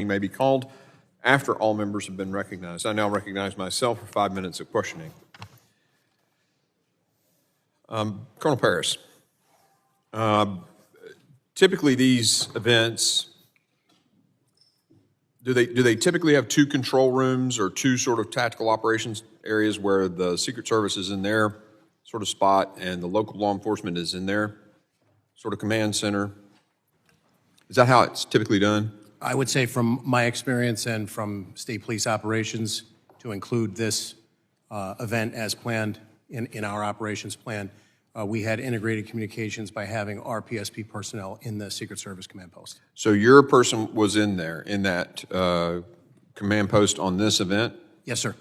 questioning may be called after all members have been recognized. I now recognize myself for 5 minutes of questioning. Colonel Paris, typically these events, do they typically have two control rooms or two sort of tactical operations areas where the Secret Service is in their sort of spot and the local law enforcement is in their sort of command center? Is that how it's typically done? I would say from my experience and from state police operations, to include this event as planned in our operations plan, we had integrated communications by having our PSP personnel in the Secret Service command post. So your person was in there, in that command post on this event? Yes, sir.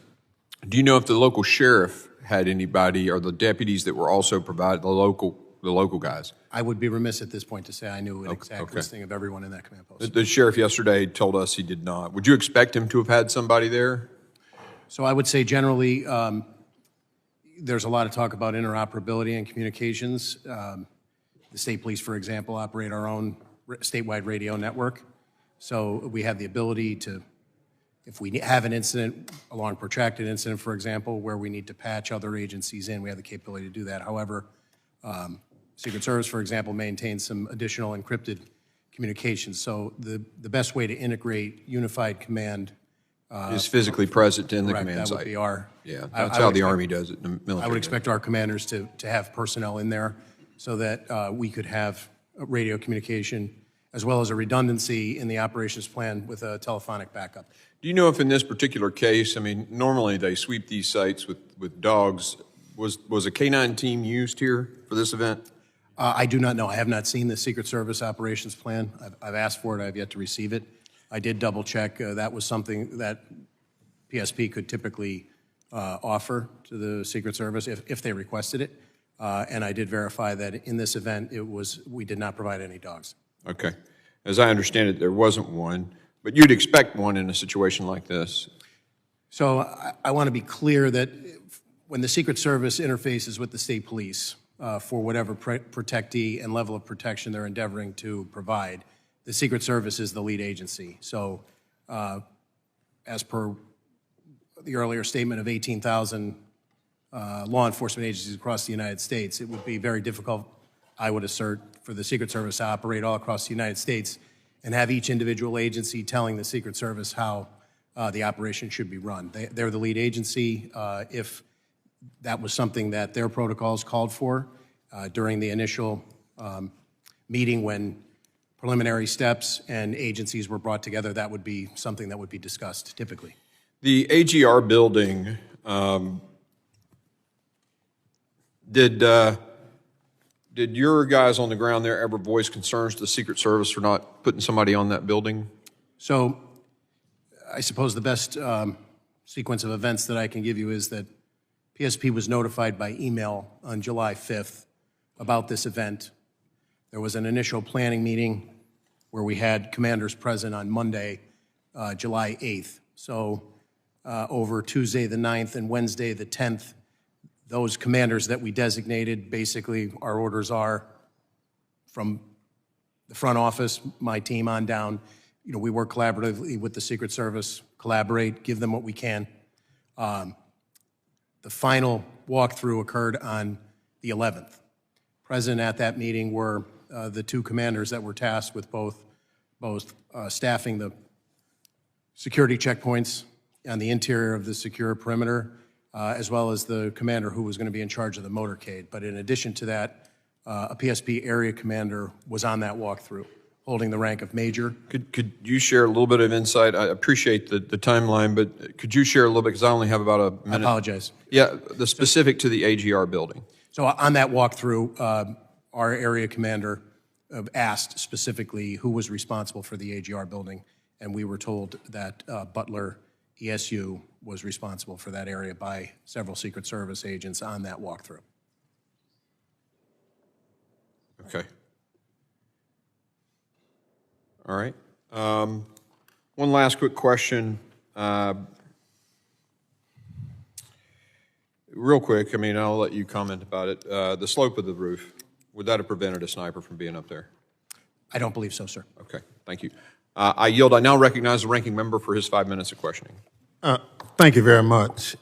Do you know if the local sheriff had anybody, or the deputies that were also provided, the local guys? I would be remiss at this point to say I knew an exact listing of everyone in that command post. The sheriff yesterday told us he did not. Would you expect him to have had somebody there? So I would say generally there's a lot of talk about interoperability and communications. The state police, for example, operate our own statewide radio network. So we have the ability to, if we have an incident, a long protracted incident, for example, where we need to patch other agencies in, we have the capability to do that. However, Secret Service, for example, maintains some additional encrypted communications. So the best way to integrate unified command is physically present in the correct, command that site. would be our. Yeah, that's how the Army does it, the military. I would expect our commanders to have personnel in there so that we could have radio communication as well as a redundancy in the operations plan with a telephonic backup. Do you know if in this particular case, I mean, normally they sweep these sites with dogs. Was a K-9 team used here for this event? I do not know. I have not seen the Secret Service operations plan. I've asked for it. I have yet to receive it. I did double check. That was something that PSP could typically offer to the Secret Service if they requested it. And I did verify that in this event, we did not provide any dogs. Okay. As I understand it, there wasn't one, but you'd expect one in a situation like this. So I want to be clear that when the Secret Service interfaces with the state police for whatever protectee and level of protection they're endeavoring to provide, the Secret Service is the lead agency. So as per the earlier statement of 18,000 law enforcement agencies across the United States, it would be very difficult, I would assert, for the Secret Service to operate all across the United States and have each individual agency telling the Secret Service how the operation should be run. They're the lead agency. If that was something that their protocols called for during the initial meeting when preliminary steps and agencies were brought together, that would be something that would be discussed typically. The AGR building, did your guys on the ground there ever voice concerns to the Secret Service for not putting somebody on that building? So I suppose the best sequence of events that I can give you is that PSP was notified by email on July 5th about this event. There was an initial planning meeting where we had commanders present on Monday, July 8th. So over Tuesday the 9th and Wednesday the 10th, those commanders that we designated, basically our orders are from the front office, my team on down. You know, we work collaboratively with the Secret Service, collaborate, give them what we can. The final walkthrough occurred on the 11th. Present at that meeting were the two commanders that were tasked with both staffing the security checkpoints on the interior of the secure perimeter, as well as the commander who was going to be in charge of the motorcade. But in addition to that, a PSP area commander was on that walkthrough, holding the rank of major. Could you share a little bit of insight? I appreciate the timeline, but could you share a little bit, because I only have about a minute. I apologize. Yeah, the specific to the AGR building. So on that walkthrough, our area commander asked specifically who was responsible for the AGR building, and we were told that Butler ESU was responsible for that area by several Secret Service agents on that walkthrough. Okay. All right. One last quick question. Real quick, I mean, I'll let you comment about it. The slope of the roof, would that have prevented a sniper from being up there? I don't believe so, sir. Okay, thank you. I yield. I now recognize the ranking member for his 5 minutes of questioning. Thank you very much.